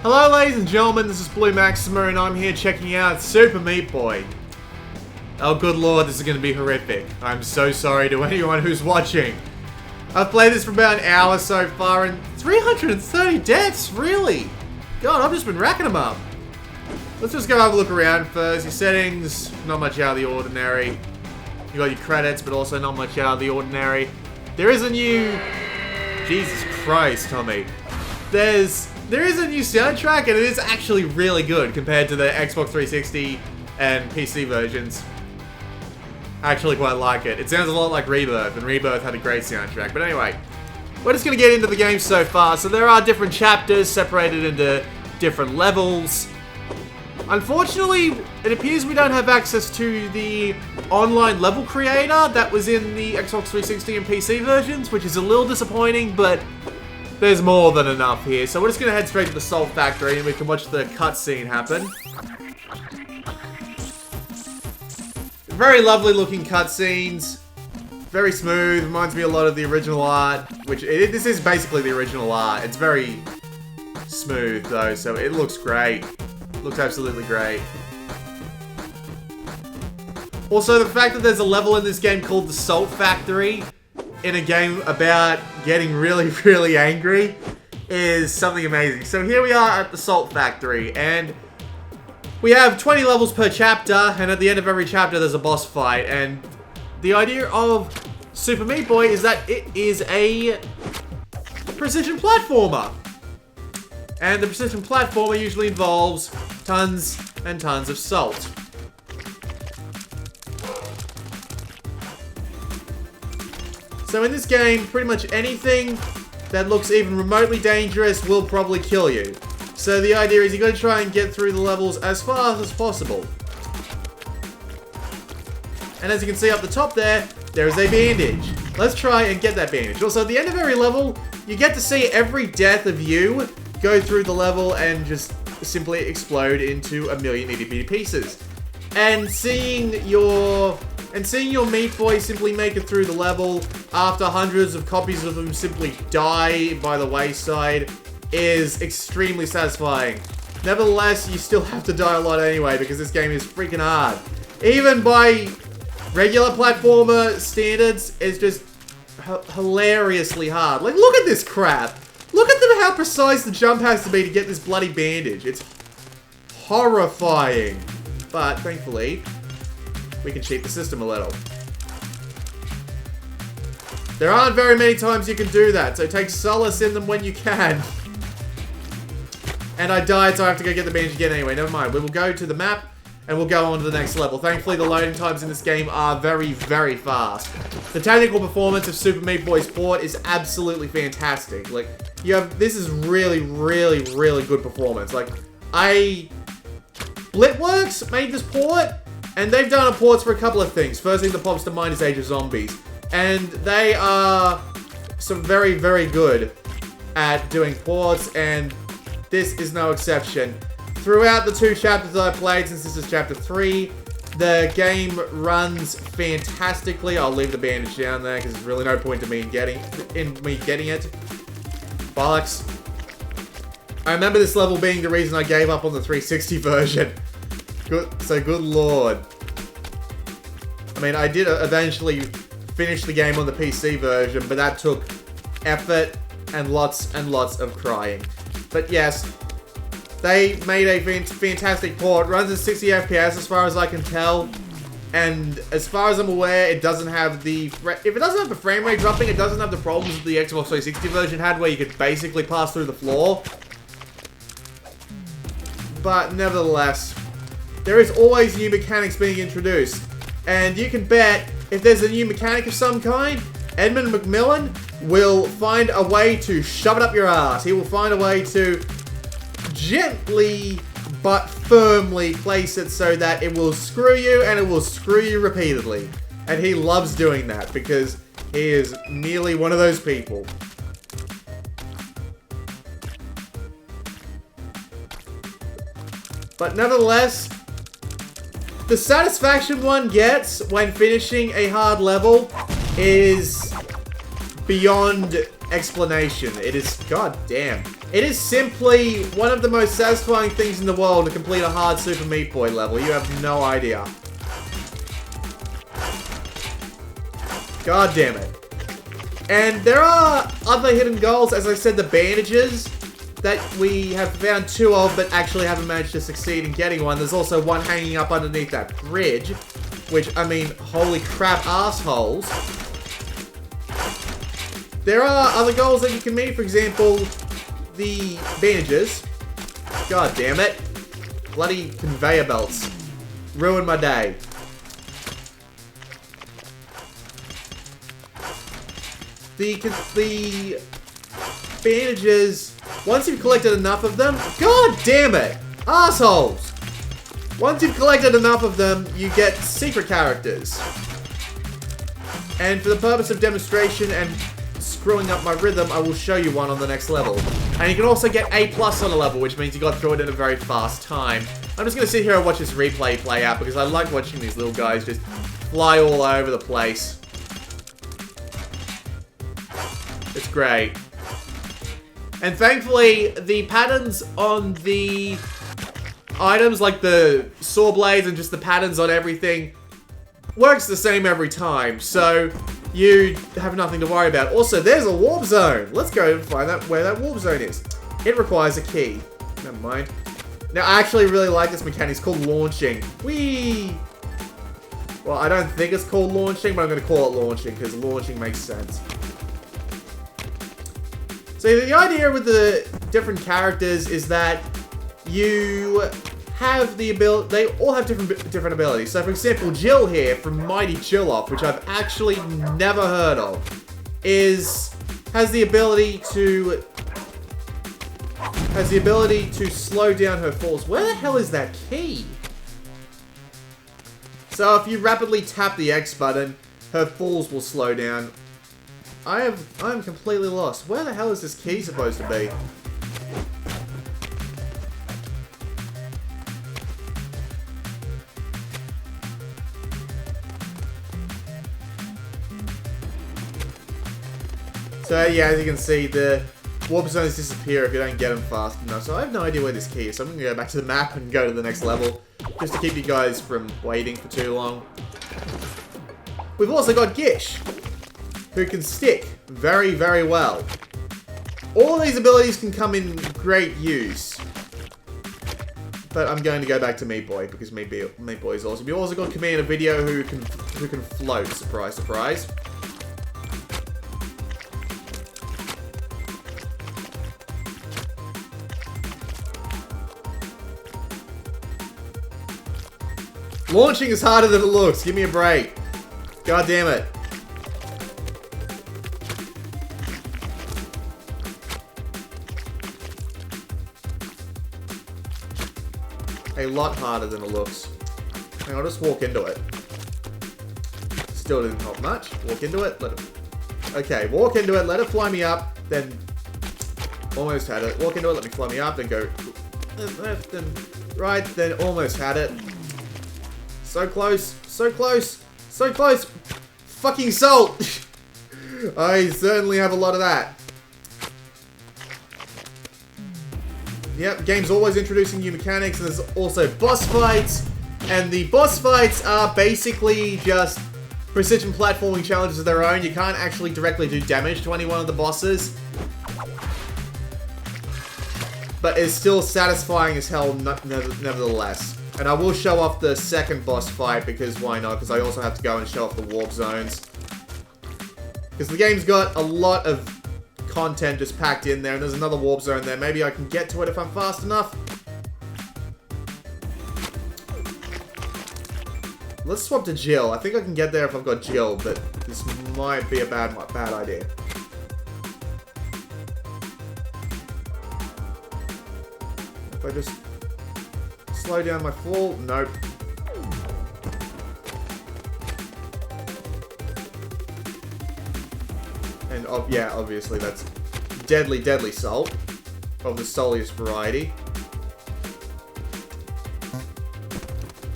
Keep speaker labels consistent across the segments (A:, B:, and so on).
A: Hello ladies and gentlemen, this is Blue Maxima and I'm here checking out Super Meat Boy. Oh good lord, this is going to be horrific. I'm so sorry to anyone who's watching. I've played this for about an hour so far and 330 deaths, really? God, I've just been racking them up. Let's just go have a look around first. Your settings, not much out of the ordinary. You got your credits, but also not much out of the ordinary. There is a new... Jesus Christ, Tommy. There is a new soundtrack and it is actually really good compared to the Xbox 360 and PC versions. I actually quite like it. It sounds a lot like Rebirth, and Rebirth had a great soundtrack. But anyway, we're just going to get into the game so far. So there are different chapters separated into different levels. Unfortunately, it appears we don't have access to the online level creator that was in the Xbox 360 and PC versions, which is a little disappointing, but there's more than enough here. So we're just going to head straight to the Salt Factory and we can watch the cutscene happen. Very lovely looking cutscenes. Very smooth. Reminds me a lot of the original art, which this is basically the original art. It's very smooth though, so it looks great. Looks absolutely great. Also, the fact that there's a level in this game called the Salt Factory in a game about getting really, really angry is something amazing. So here we are at the Salt Factory, and we have 20 levels per chapter, and at the end of every chapter there's a boss fight, and the idea of Super Meat Boy is that it is a precision platformer. And the precision platformer usually involves tons and tons of salt. So in this game, pretty much anything that looks even remotely dangerous will probably kill you. So the idea is you got to try and get through the levels as fast as possible. And as you can see up the top there is a bandage. Let's try and get that bandage. Also, at the end of every level, you get to see every death of you go through the level and just simply explode into a million itty-bitty pieces. And seeing your Meat Boy simply make it through the level after hundreds of copies of them simply die by the wayside is extremely satisfying. Nevertheless, you still have to die a lot anyway because this game is freaking hard. Even by regular platformer standards, it's just hilariously hard. Like, look at this crap. Look at how precise the jump has to be to get this bloody bandage. It's horrifying. But, thankfully, we can cheat the system a little. There aren't very many times you can do that, so take solace in them when you can. And I died, so I have to go get the bandage again anyway. Never mind. We will go to the map, and we'll go on to the next level. Thankfully, the loading times in this game are very, very fast. The technical performance of Super Meat Boy's port is absolutely fantastic. Like, this is really, really, really good performance. Like, Blitworks made this port, and they've done ports for a couple of things. First thing that pops to mind is Age of Zombies. And they are some very, very good at doing ports, and this is no exception. Throughout the 2 chapters that I played, since this is chapter 3, the game runs fantastically. I'll leave the bandage down there because there's really no point to me getting it. Bollocks. I remember this level being the reason I gave up on the 360 version. Good lord. I mean, I did eventually finish the game on the PC version, but that took effort and lots of crying. But yes, they made a fantastic port. Runs at 60 FPS as far as I can tell. And as far as I'm aware, it doesn't have the... If it doesn't have the frame rate dropping, it doesn't have the problems that the Xbox 360 version had where you could basically pass through the floor. But nevertheless, there is always new mechanics being introduced. And you can bet if there's a new mechanic of some kind, Edmund McMillan will find a way to shove it up your ass. He will find a way to gently but firmly place it so that it will screw you, and it will screw you repeatedly. And he loves doing that because he is merely one of those people. But nevertheless, the satisfaction one gets when finishing a hard level is beyond explanation. It is, goddamn. It is simply one of the most satisfying things in the world to complete a hard Super Meat Boy level. You have no idea. God damn it. And there are other hidden goals, as I said, the bandages that we have found 2 of, but actually haven't managed to succeed in getting one. There's also one hanging up underneath that bridge, which, I mean, holy crap, assholes. There are other goals that you can meet, for example, the bandages. God damn it. Bloody conveyor belts. Ruined my day. The bandages, once you've collected enough of them, god damn it, assholes! Once you've collected enough of them, you get secret characters. And for the purpose of demonstration and screwing up my rhythm, I will show you one on the next level. And you can also get A+ on a level, which means you got through it in a very fast time. I'm just gonna sit here and watch this replay play out because I like watching these little guys just fly all over the place. It's great. And thankfully, the patterns on the items, like the saw blades and just the patterns on everything, works the same every time. So you have nothing to worry about. Also, there's a warp zone. Let's go and find out where that warp zone is. It requires a key. Never mind. Now, I actually really like this mechanic. It's called launching. Whee! Well, I don't think it's called launching, but I'm going to call it launching because launching makes sense. So the idea with the different characters is that you have the ability, they all have different abilities. So for example, Jill here from Mighty Chill Off, which I've actually never heard of, has the ability to slow down her falls. Where the hell is that key? So if you rapidly tap the X button, her falls will slow down. I'm completely lost. Where the hell is this key supposed to be? So yeah, as you can see, the warp zones disappear if you don't get them fast enough. So I have no idea where this key is. So I'm going to go back to the map and go to the next level, just to keep you guys from waiting for too long. We've also got Gish, who can stick very, very well. All these abilities can come in great use. But I'm going to go back to Meat Boy because Meat Boy is awesome. You also got Commander Video who can float. Surprise, surprise. Launching is harder than it looks. Give me a break. God damn it. A lot harder than it looks. Hang on, I'll just walk into it. Still didn't help much. Walk into it, let it... Okay, walk into it, let it fly me up, then... Almost had it. Walk into it, let me fly me up, then go... Left, then right, then almost had it. So close, so close, so close! Fucking salt! I certainly have a lot of that. Yep, game's always introducing new mechanics, and there's also boss fights. And the boss fights are basically just precision platforming challenges of their own. You can't actually directly do damage to any one of the bosses. But it's still satisfying as hell nevertheless. And I will show off the second boss fight, because why not? Because I also have to go and show off the warp zones. Because the game's got a lot of content just packed in there, and there's another warp zone there. Maybe I can get to it if I'm fast enough. Let's swap to Jill. I think I can get there if I've got Jill, but this might be a bad idea. If I just slow down my fall, nope. And yeah, obviously that's deadly, deadly salt of the soliest variety.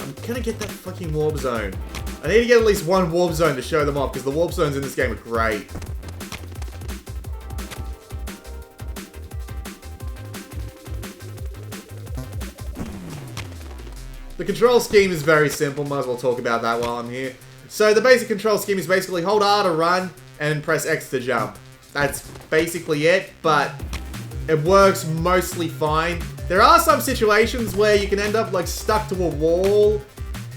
A: I'm gonna get that fucking warp zone. I need to get at least one warp zone to show them off, because the warp zones in this game are great. The control scheme is very simple. Might as well talk about that while I'm here. So the basic control scheme is basically hold R to run and press X to jump. That's basically it, but it works mostly fine. There are some situations where you can end up like stuck to a wall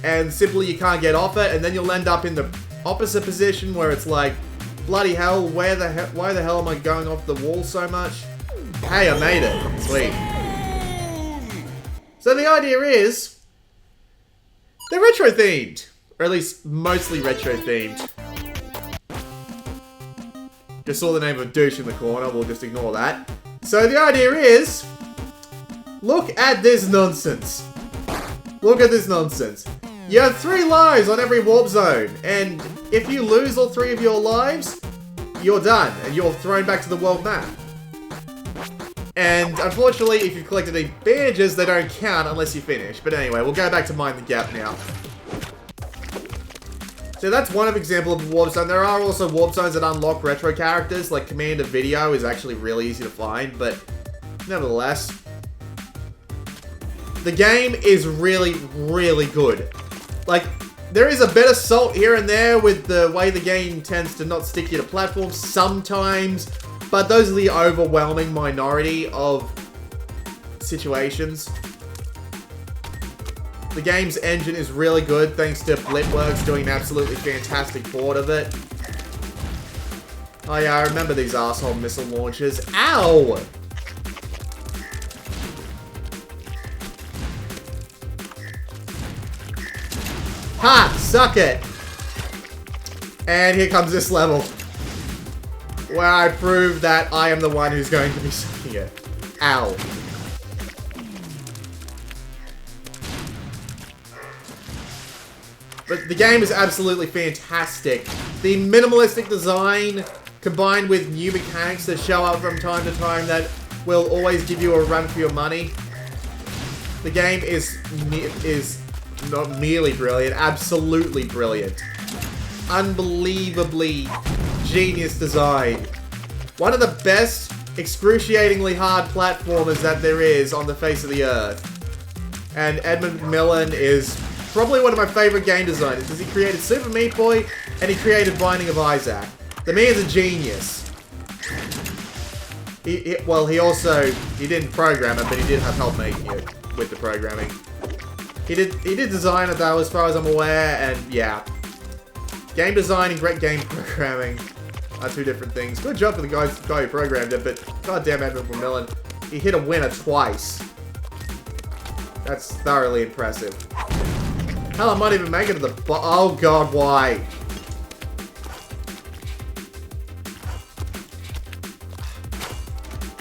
A: and simply you can't get off it, and then you'll end up in the opposite position where it's like, bloody hell, why the hell am I going off the wall so much? Hey, I made it. Sweet. So the idea is, they're retro themed. Or at least mostly retro themed. Just saw the name of a douche in the corner, we'll just ignore that. So the idea is, look at this nonsense. Look at this nonsense. You have 3 lives on every warp zone, and if you lose all 3 of your lives, you're done, and you're thrown back to the world map. And unfortunately, if you've collected any bandages, they don't count unless you finish. But anyway, we'll go back to Mind the Gap now. So that's one example of a warp zone. There are also warp zones that unlock retro characters, like Commander Video is actually really easy to find, but nevertheless. The game is really, really good. Like, there is a bit of salt here and there with the way the game tends to not stick you to platforms sometimes, but those are the overwhelming minority of situations. The game's engine is really good, thanks to Blitworks doing an absolutely fantastic port of it. Oh yeah, I remember these asshole missile launchers. Ow! Ha! Suck it! And here comes this level, where I prove that I am the one who's going to be sucking it. Ow. But the game is absolutely fantastic. The minimalistic design, combined with new mechanics that show up from time to time that will always give you a run for your money. The game is not merely brilliant, absolutely brilliant. Unbelievably genius design. One of the best, excruciatingly hard platformers that there is on the face of the earth. And Edmund McMillen is probably one of my favorite game designers, because he created Super Meat Boy and he created Binding of Isaac. The man's a genius. Well, he didn't program it, but he did have help making it with the programming. He did design it though, as far as I'm aware, and yeah. Game design and great game programming are 2 different things. Good job for the guy who programmed it, but goddamn Edmund McMillen, he hit a winner twice. That's thoroughly impressive. Hell, I might even make it to the oh god, why?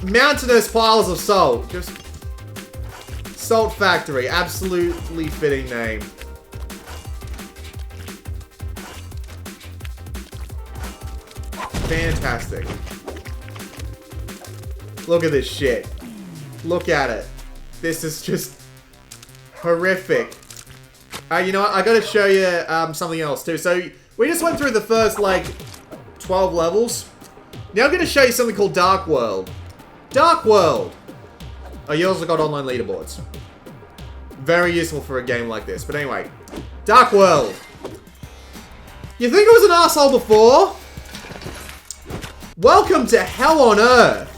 A: Mountainous piles of salt. Just Salt Factory. Absolutely fitting name. Fantastic. Look at this shit. Look at it. This is just horrific. You know what? I gotta show you something else too. So we just went through the first like 12 levels. Now I'm gonna show you something called Dark World. Dark World. Oh, you also got online leaderboards. Very useful for a game like this. But anyway, Dark World. You think I was an asshole before? Welcome to Hell on Earth.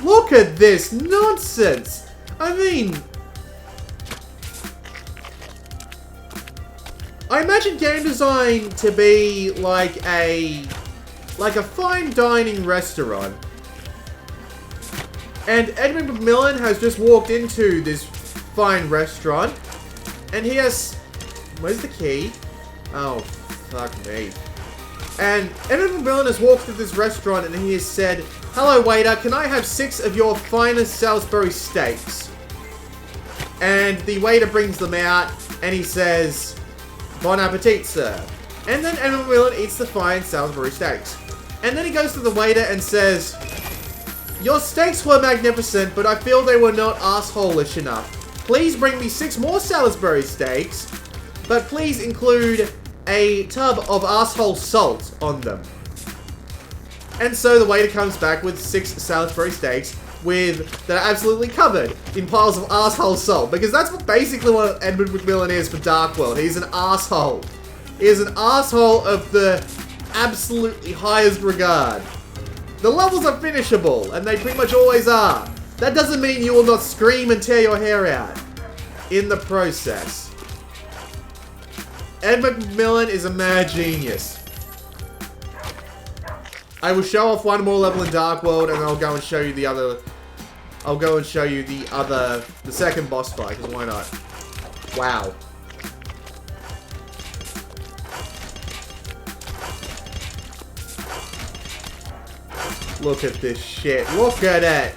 A: Look at this nonsense. I mean, I imagine game design to be like a fine dining restaurant. And Edmund McMillen has just walked into this fine restaurant, and he has, where's the key? Oh, fuck me. And Edmund McMillen has walked through this restaurant and he has said, "Hello waiter, can I have 6 of your finest Salisbury steaks?" And the waiter brings them out and he says, "Bon appetit, sir." And then Edmund McMillen eats the fine Salisbury steaks. And then he goes to the waiter and says, "Your steaks were magnificent, but I feel they were not asshole-ish enough. Please bring me 6 more Salisbury steaks, but please include a tub of asshole salt on them." And so the waiter comes back with 6 Salisbury steaks, that are absolutely covered in piles of arsehole salt. Because that's basically what Edmund McMillen is for Dark World. He's an arsehole. He is an arsehole of the absolutely highest regard. The levels are finishable, and they pretty much always are. That doesn't mean you will not scream and tear your hair out in the process. Ed McMillen is a mad genius. I will show off one more level in Dark World, and I'll go and show you the other. I'll go and show you the second boss fight, because why not? Wow. Look at this shit. Look at it.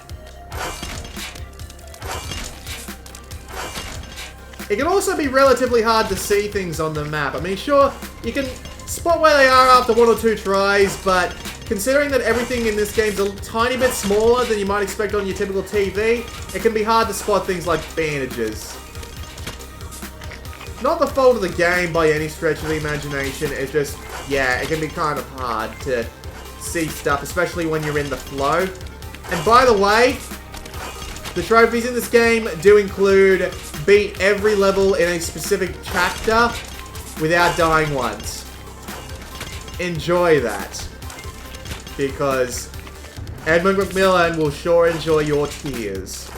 A: It can also be relatively hard to see things on the map. I mean, sure, you can spot where they are after 1 or 2 tries, but considering that everything in this game's a tiny bit smaller than you might expect on your typical TV, it can be hard to spot things like bandages. Not the fault of the game by any stretch of the imagination, it's just, yeah, it can be kind of hard to see stuff, especially when you're in the flow. And by the way, the trophies in this game do include beat every level in a specific chapter without dying once. Enjoy that. Because Edmund McMillen will sure enjoy your tears.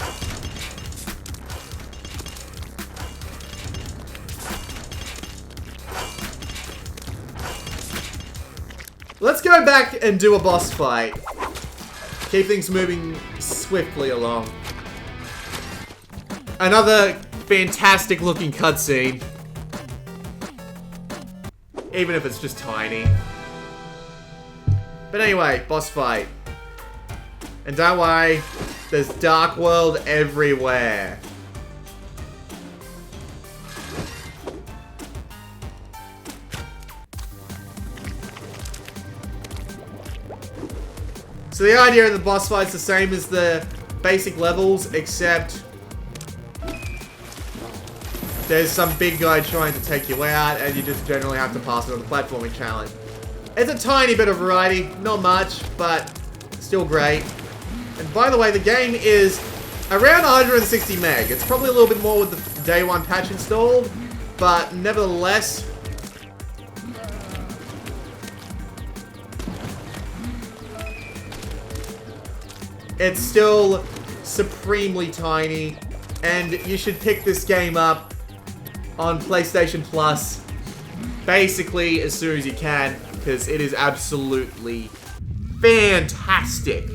A: Let's go back and do a boss fight. Keep things moving swiftly along. Another fantastic looking cutscene. Even if it's just tiny. But anyway, boss fight. And don't worry, there's Dark World everywhere. So the idea of the boss fight's the same as the basic levels, except there's some big guy trying to take you out, and you just generally have to pass it on the platforming challenge. It's a tiny bit of variety, not much, but still great. And by the way, the game is around 160 meg. It's probably a little bit more with the day one patch installed, but nevertheless, it's still supremely tiny, and you should pick this game up on PlayStation Plus basically as soon as you can, because it is absolutely fantastic.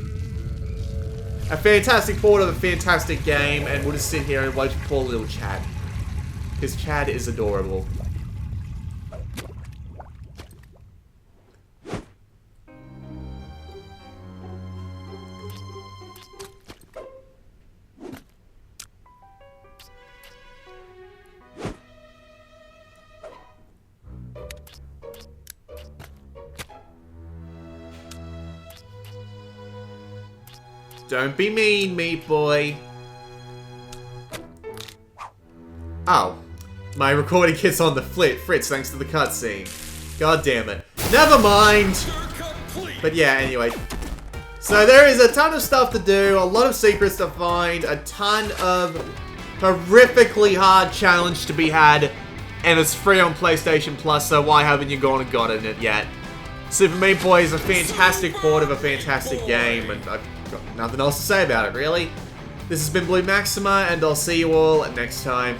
A: A fantastic port of a fantastic game, and we'll just sit here and watch poor little Chad. Because Chad is adorable. Don't be mean, meat boy. Oh. My recording kit's on the fritz thanks to the cutscene. God damn it. Never mind. But yeah, anyway. So there is a ton of stuff to do, a lot of secrets to find, a ton of horrifically hard challenge to be had, and it's free on PlayStation Plus, so why haven't you gone and gotten it yet? Super Meat Boy is a fantastic port of a fantastic game, and I've got nothing else to say about it, really. This has been Blue Maxima, and I'll see you all next time.